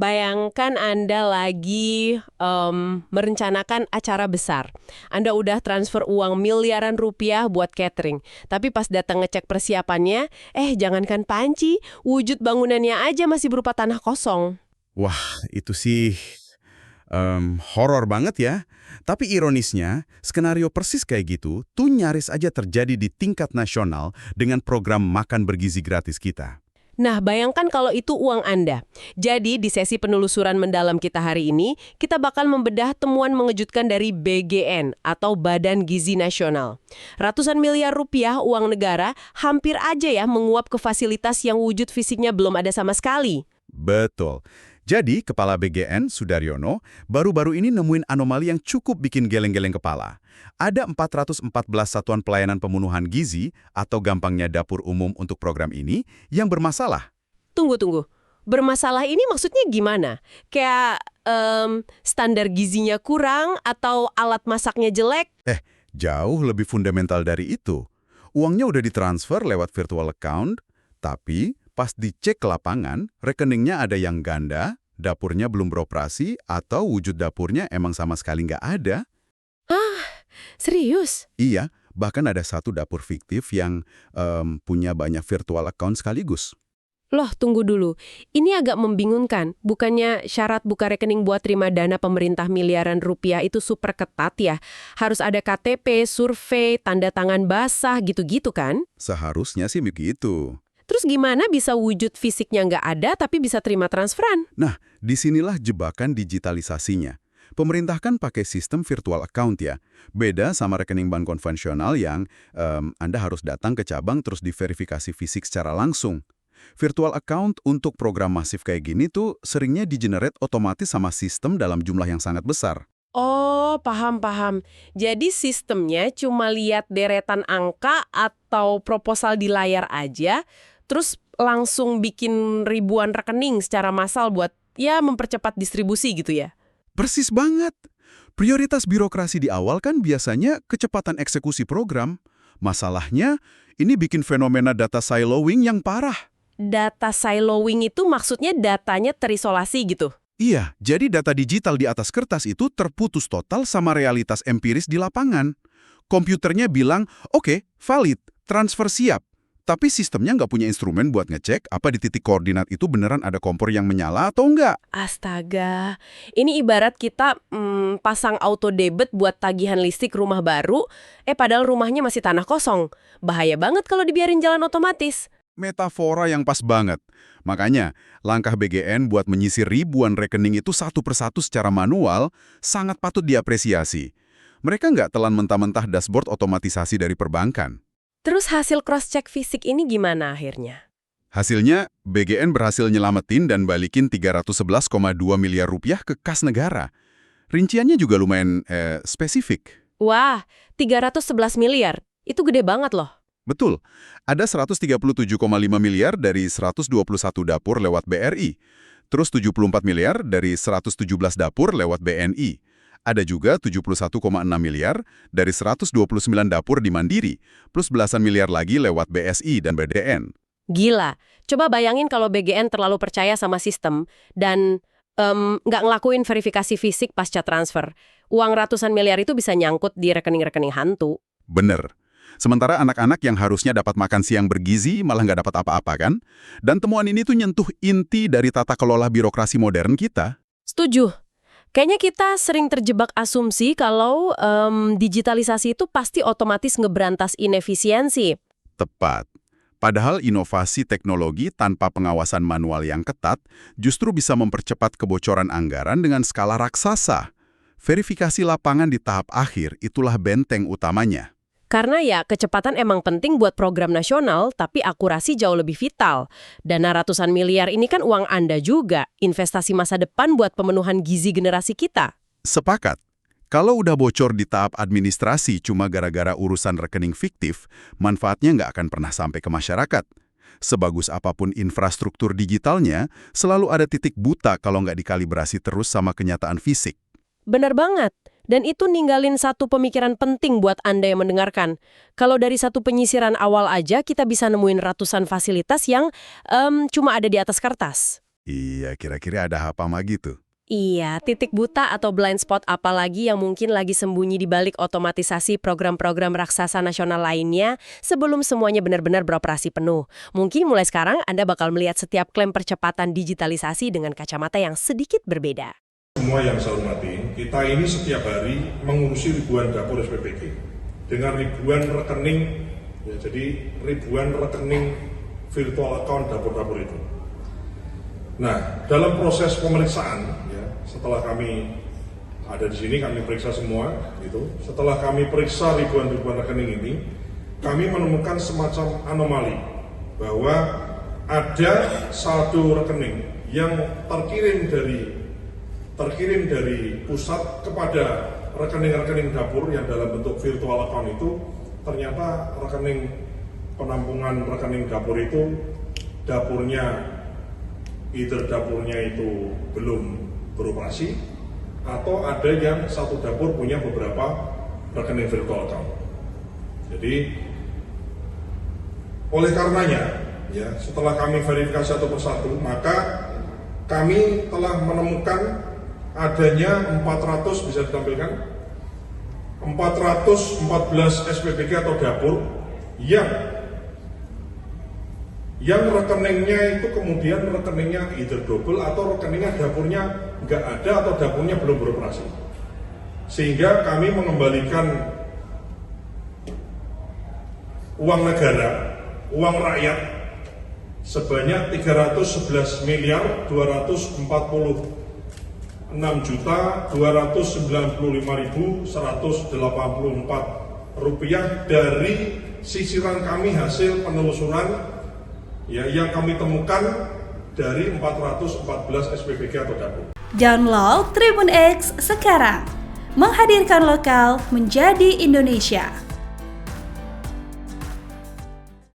Bayangkan Anda lagi merencanakan acara besar. Anda udah transfer uang miliaran rupiah buat catering. Tapi pas datang ngecek persiapannya, jangankan panci, wujud bangunannya aja masih berupa tanah kosong. Wah, itu sih horor banget ya. Tapi ironisnya, skenario persis kayak gitu tuh nyaris aja terjadi di tingkat nasional dengan program makan bergizi gratis kita. Nah, bayangkan kalau itu uang Anda. Jadi, di sesi penelusuran mendalam kita hari ini, kita bakal membedah temuan mengejutkan dari BGN atau Badan Gizi Nasional. Ratusan miliar rupiah uang negara hampir aja ya menguap ke fasilitas yang wujud fisiknya belum ada sama sekali. Betul. Jadi, Kepala BGN, Sudaryono, baru-baru ini nemuin anomali yang cukup bikin geleng-geleng kepala. Ada 414 satuan pelayanan pemenuhan gizi atau gampangnya dapur umum untuk program ini yang bermasalah. Tunggu. Bermasalah ini maksudnya gimana? Kayak standar gizinya kurang atau alat masaknya jelek? Jauh lebih fundamental dari itu. Uangnya udah ditransfer lewat virtual account, tapi pas dicek ke lapangan, rekeningnya ada yang ganda, dapurnya belum beroperasi, atau wujud dapurnya emang sama sekali nggak ada. Serius? Iya, bahkan ada satu dapur fiktif yang punya banyak virtual account sekaligus. Loh, tunggu dulu. Ini agak membingungkan. Bukannya syarat buka rekening buat terima dana pemerintah miliaran rupiah itu super ketat ya? Harus ada KTP, survei, tanda tangan basah, gitu-gitu kan? Seharusnya sih begitu. Terus gimana bisa wujud fisiknya nggak ada tapi bisa terima transferan? Nah, disinilah jebakan digitalisasinya. Pemerintah kan pakai sistem virtual account ya. Beda sama rekening bank konvensional yang Anda harus datang ke cabang terus diverifikasi fisik secara langsung. Virtual account untuk program masif kayak gini tuh seringnya di-generate otomatis sama sistem dalam jumlah yang sangat besar. Oh, paham. Jadi sistemnya cuma lihat deretan angka atau proposal di layar aja, terus langsung bikin ribuan rekening secara massal buat mempercepat distribusi gitu ya? Persis banget. Prioritas birokrasi di awal kan biasanya kecepatan eksekusi program. Masalahnya, ini bikin fenomena data siloing yang parah. Data siloing itu maksudnya datanya terisolasi gitu? Iya, jadi data digital di atas kertas itu terputus total sama realitas empiris di lapangan. Komputernya bilang, oke, valid, transfer siap. Tapi sistemnya nggak punya instrumen buat ngecek apa di titik koordinat itu beneran ada kompor yang menyala atau enggak. Astaga, ini ibarat kita pasang auto debit buat tagihan listrik rumah baru, padahal rumahnya masih tanah kosong. Bahaya banget kalau dibiarin jalan otomatis. Metafora yang pas banget. Makanya, langkah BGN buat menyisir ribuan rekening itu satu persatu secara manual sangat patut diapresiasi. Mereka nggak telan mentah-mentah dashboard otomatisasi dari perbankan. Terus hasil cross-check fisik ini gimana akhirnya? Hasilnya, BGN berhasil nyelamatin dan balikin 311,2 miliar rupiah ke kas negara. Rinciannya juga lumayan spesifik. Wah, 311 miliar. Itu gede banget loh. Betul, ada 137,5 miliar dari 121 dapur lewat BRI, terus 74 miliar dari 117 dapur lewat BNI. Ada juga 71,6 miliar dari 129 dapur di Mandiri, plus belasan miliar lagi lewat BSI dan BDN. Gila, coba bayangin kalau BGN terlalu percaya sama sistem dan nggak ngelakuin verifikasi fisik pasca transfer. Uang ratusan miliar itu bisa nyangkut di rekening-rekening hantu. Bener. Sementara anak-anak yang harusnya dapat makan siang bergizi malah nggak dapat apa-apa kan? Dan temuan ini tuh nyentuh inti dari tata kelola birokrasi modern kita. Setuju. Kayaknya kita sering terjebak asumsi kalau digitalisasi itu pasti otomatis ngeberantas inefisiensi. Tepat. Padahal inovasi teknologi tanpa pengawasan manual yang ketat justru bisa mempercepat kebocoran anggaran dengan skala raksasa. Verifikasi lapangan di tahap akhir itulah benteng utamanya. Karena kecepatan emang penting buat program nasional, tapi akurasi jauh lebih vital. Dana ratusan miliar ini kan uang Anda juga, investasi masa depan buat pemenuhan gizi generasi kita. Sepakat. Kalau udah bocor di tahap administrasi cuma gara-gara urusan rekening fiktif, manfaatnya nggak akan pernah sampai ke masyarakat. Sebagus apapun infrastruktur digitalnya, selalu ada titik buta kalau nggak dikalibrasi terus sama kenyataan fisik. Benar banget. Dan itu ninggalin satu pemikiran penting buat Anda yang mendengarkan. Kalau dari satu penyisiran awal aja kita bisa nemuin ratusan fasilitas yang cuma ada di atas kertas. Iya, kira-kira ada apa lagi tuh? Iya, titik buta atau blind spot apalagi yang mungkin lagi sembunyi di balik otomatisasi program-program raksasa nasional lainnya sebelum semuanya benar-benar beroperasi penuh. Mungkin mulai sekarang Anda bakal melihat setiap klaim percepatan digitalisasi dengan kacamata yang sedikit berbeda. Semua yang saya hormati, kita ini setiap hari mengurusi ribuan dapur SPPG dengan ribuan rekening, ya, jadi ribuan rekening virtual account dapur-dapur itu. Nah, dalam proses pemeriksaan, ya, setelah kami ada di sini, kami periksa semua, gitu. Setelah kami periksa ribuan rekening ini, kami menemukan semacam anomali bahwa ada satu rekening yang terkirim dari pusat kepada rekening-rekening dapur yang dalam bentuk virtual account itu, ternyata rekening penampungan rekening dapur itu dapurnya itu belum beroperasi, atau ada yang satu dapur punya beberapa rekening virtual account. Jadi oleh karenanya, ya, setelah kami verifikasi satu persatu, maka kami telah menemukan adanya 400, bisa ditampilkan, 414 SPPG atau dapur yang rekeningnya itu kemudian rekeningnya either double atau rekeningnya dapurnya nggak ada atau dapurnya belum beroperasi. Sehingga kami mengembalikan uang negara, uang rakyat sebanyak 311.294.184 rupiah dari sisiran kami hasil penelusuran, ya, yang kami temukan dari 414 SPPG atau dapur. Download Tribun X sekarang, menghadirkan lokal menjadi Indonesia.